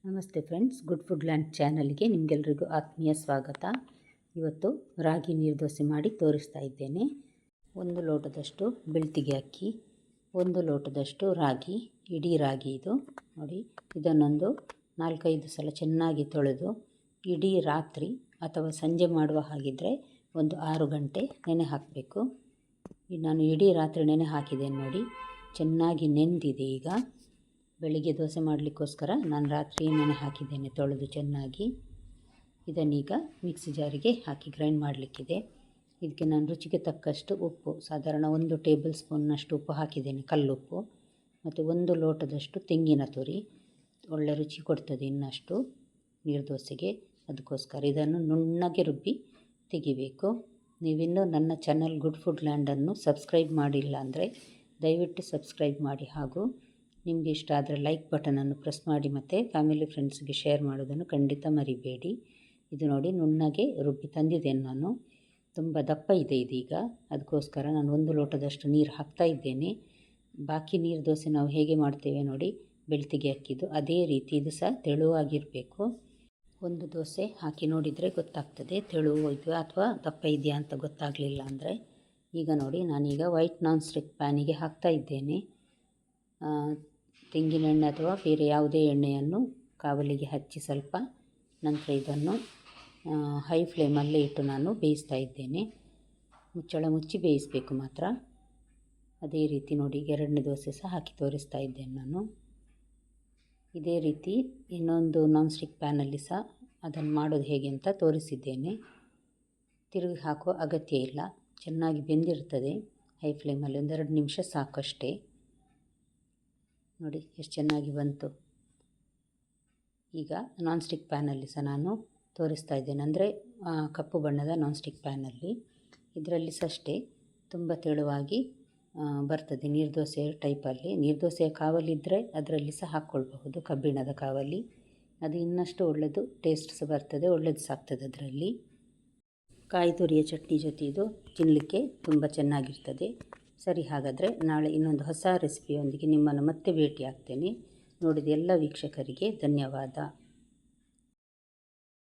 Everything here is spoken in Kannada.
ನಮಸ್ತೆ ಫ್ರೆಂಡ್ಸ್, ಗುಡ್ ಫುಡ್ ಲ್ಯಾಂಡ್ ಚಾನಲ್ಗೆ ನಿಮಗೆಲ್ರಿಗೂ ಆತ್ಮೀಯ ಸ್ವಾಗತ. ಇವತ್ತು ರಾಗಿ ನೀರು ದೋಸೆ ಮಾಡಿ ತೋರಿಸ್ತಾ ಇದ್ದೇನೆ. 1 ಲೋಟದಷ್ಟು ಬೆಳ್ತಿಗೆ ಅಕ್ಕಿ, 1 ಲೋಟದಷ್ಟು ರಾಗಿ, ಇಡೀ ರಾಗಿ ಇದು ನೋಡಿ. ಇದನ್ನೊಂದು 4-5 ಸಲ ಚೆನ್ನಾಗಿ ತೊಳೆದು ಇಡೀ ರಾತ್ರಿ ಅಥವಾ ಸಂಜೆ ಮಾಡುವ ಹಾಗಿದ್ದರೆ ಒಂದು 6 ಗಂಟೆ ನೆನೆ ಹಾಕಬೇಕು. ನಾನು ಇಡೀ ರಾತ್ರಿ ನೆನೆ ಹಾಕಿದ್ದೇನೆ ನೋಡಿ, ಚೆನ್ನಾಗಿ ನೆಂದಿದೆ. ಈಗ ಬೆಳಿಗ್ಗೆ ದೋಸೆ ಮಾಡಲಿಕ್ಕೋಸ್ಕರ ನಾನು ರಾತ್ರಿ ನೆನೆ ಹಾಕಿದ್ದೇನೆ ತೊಳೆದು ಚೆನ್ನಾಗಿ. ಇದನ್ನೀಗ ಮಿಕ್ಸಿ ಜಾರಿಗೆ ಹಾಕಿ ಗ್ರೈಂಡ್ ಮಾಡಲಿಕ್ಕಿದೆ. ಇದಕ್ಕೆ ನಾನು ರುಚಿಗೆ ತಕ್ಕಷ್ಟು ಉಪ್ಪು, ಸಾಧಾರಣ 1 ಟೇಬಲ್ ಸ್ಪೂನ್ನಷ್ಟು ಉಪ್ಪು ಹಾಕಿದ್ದೇನೆ, ಕಲ್ಲುಪ್ಪು. ಮತ್ತು 1 ಲೋಟದಷ್ಟು ತೆಂಗಿನ ತುರಿ, ಒಳ್ಳೆ ರುಚಿ ಕೊಡ್ತದೆ ಇನ್ನಷ್ಟು ನೀರು ದೋಸೆಗೆ. ಅದಕ್ಕೋಸ್ಕರ ಇದನ್ನು ನುಣ್ಣಗೆ ರುಬ್ಬಿ ತೆಗಿಬೇಕು. ನೀವಿನ್ನೂ ನನ್ನ ಚಾನಲ್ ಗುಡ್ ಫುಡ್ ಲ್ಯಾಂಡನ್ನು ಸಬ್ಸ್ಕ್ರೈಬ್ ಮಾಡಿಲ್ಲ ಅಂದರೆ ದಯವಿಟ್ಟು ಸಬ್ಸ್ಕ್ರೈಬ್ ಮಾಡಿ, ಹಾಗೂ ನಿಮಗೆ ಇಷ್ಟ ಆದರೆ ಲೈಕ್ ಬಟನನ್ನು ಪ್ರೆಸ್ ಮಾಡಿ ಮತ್ತು ಫ್ಯಾಮಿಲಿ ಫ್ರೆಂಡ್ಸ್ಗೆ ಶೇರ್ ಮಾಡೋದನ್ನು ಖಂಡಿತ ಮರಿಬೇಡಿ. ಇದು ನೋಡಿ ನುಣ್ಣಗೆ ರುಬ್ಬಿ ತಂದಿದ್ದೇನೆ ನಾನು. ತುಂಬ ದಪ್ಪ ಇದೆ ಇದೀಗ, ಅದಕ್ಕೋಸ್ಕರ ನಾನು 1 ಲೋಟದಷ್ಟು ನೀರು ಹಾಕ್ತಾ ಇದ್ದೇನೆ. ಬಾಕಿ ನೀರು ದೋಸೆ ನಾವು ಹೇಗೆ ಮಾಡ್ತೇವೆ ನೋಡಿ, ಬೆಳ್ತಿಗೆ ಅಕ್ಕಿದು ಅದೇ ರೀತಿ ಇದು ಸಹ ತೆಳುವಾಗಿರಬೇಕು. ಒಂದು ದೋಸೆ ಹಾಕಿ ನೋಡಿದರೆ ಗೊತ್ತಾಗ್ತದೆ ತೆಳುವು ಇದೆಯಾ ಅಥವಾ ದಪ್ಪ ಇದೆಯಾ ಅಂತ. ಗೊತ್ತಾಗಲಿಲ್ಲ ಅಂದರೆ ಈಗ ನೋಡಿ, ನಾನೀಗ ವೈಟ್ ನಾನ್ ಸ್ಟಿಕ್ ಪ್ಯಾನಿಗೆ ಹಾಕ್ತಾ ಇದ್ದೇನೆ. ತೆಂಗಿನ ಎಣ್ಣೆ ಅಥವಾ ಬೇರೆ ಯಾವುದೇ ಎಣ್ಣೆಯನ್ನು ಕಾವಲಿಗೆ ಹಚ್ಚಿ ಸ್ವಲ್ಪ ನಂತರ ಇದನ್ನು ಹೈ ಫ್ಲೇಮಲ್ಲೇ ಇಟ್ಟು ನಾನು ಬೇಯಿಸ್ತಾ ಇದ್ದೇನೆ. ಮುಚ್ಚಳ ಮುಚ್ಚಿ ಬೇಯಿಸಬೇಕು ಮಾತ್ರ. ಅದೇ ರೀತಿ ನೋಡಿ, 2ನೇ ದೋಸೆ ಸಹ ಹಾಕಿ ತೋರಿಸ್ತಾ ಇದ್ದೇನೆ ನಾನು. ಇದೇ ರೀತಿ ಇನ್ನೊಂದು ನಾನ್ ಸ್ಟಿಕ್ ಪ್ಯಾನಲ್ಲಿ ಸಹ ಅದನ್ನು ಮಾಡೋದು ಹೇಗೆ ಅಂತ ತೋರಿಸಿದ್ದೇನೆ. ತಿರುಗಿ ಹಾಕುವ ಅಗತ್ಯ ಇಲ್ಲ, ಚೆನ್ನಾಗಿ ಬೆಂದಿರ್ತದೆ. ಹೈ ಫ್ಲೇಮಲ್ಲಿ 1-2 ನಿಮಿಷ ಸಾಕಷ್ಟೇ. ನೋಡಿ ಎಷ್ಟು ಚೆನ್ನಾಗಿ ಬಂತು. ಈಗ ನಾನ್ ಸ್ಟಿಕ್ ಪ್ಯಾನಲ್ಲಿ ಸಹ ನಾನು ತೋರಿಸ್ತಾ ಇದ್ದೇನೆ, ಅಂದರೆ ಕಪ್ಪು ಬಣ್ಣದ ನಾನ್ ಸ್ಟಿಕ್ ಪ್ಯಾನಲ್ಲಿ. ಇದರಲ್ಲಿ ಸಹ ಅಷ್ಟೇ ತುಂಬ ತೆಳುವಾಗಿ ಬರ್ತದೆ ನೀರು ದೋಸೆ ಟೈಪಲ್ಲಿ. ನೀರು ದೋಸೆಯ ಕಾವಲಿದ್ದರೆ ಅದರಲ್ಲಿ ಸಹ ಹಾಕ್ಕೊಳ್ಬಹುದು, ಕಬ್ಬಿಣದ ಕಾವಲಿ. ಅದು ಇನ್ನಷ್ಟು ಒಳ್ಳೆಯದು, ಟೇಸ್ಟ್ ಸಹ ಬರ್ತದೆ, ಒಳ್ಳೆಯದು ಸಾಗ್ತದೆ ಅದರಲ್ಲಿ. ಕಾಯಿ ತುರಿಯ ಚಟ್ನಿ ಜೊತೆ ಇದು ತಿನ್ನಲಿಕ್ಕೆ ತುಂಬ ಚೆನ್ನಾಗಿರ್ತದೆ. ಸರಿ, ಹಾಗಾದರೆ ನಾಳೆ ಇನ್ನೊಂದು ಹೊಸ ರೆಸಿಪಿಯೊಂದಿಗೆ ನಿಮ್ಮನ್ನು ಮತ್ತೆ ಭೇಟಿ ಆಗ್ತೇನೆ. ನೋಡಿದ ಎಲ್ಲ ವೀಕ್ಷಕರಿಗೆ ಧನ್ಯವಾದ.